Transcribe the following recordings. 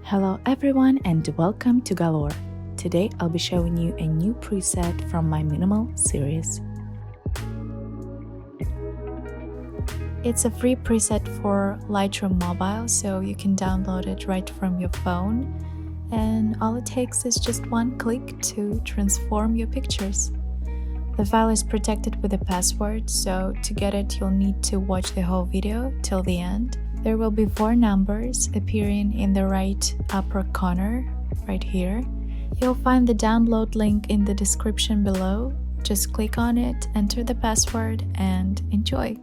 Hello everyone and welcome to Galore. Today I'll be showing you a new preset from my minimal series. It's a free preset for Lightroom Mobile, so you can download it right from your phone, and all it takes is just one click to transform your pictures. The file is protected with a password, so to get it you'll need to watch the whole video till the end. There will be 4 numbers appearing in the right upper corner, right here. You'll find the download link in the description below. Just click on it, enter the password, and enjoy.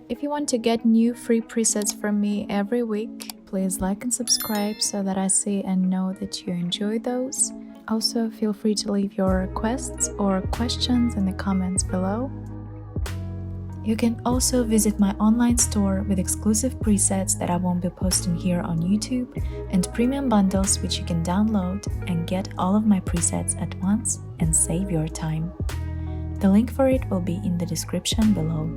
If you want to get new free presets from me every week, please like and subscribe so that I see and know that you enjoy those. Also, feel free to leave your requests or questions in the comments below. You can also visit my online store with exclusive presets that I won't be posting here on YouTube and premium bundles which you can download and get all of my presets at once and save your time. The link for it will be in the description below.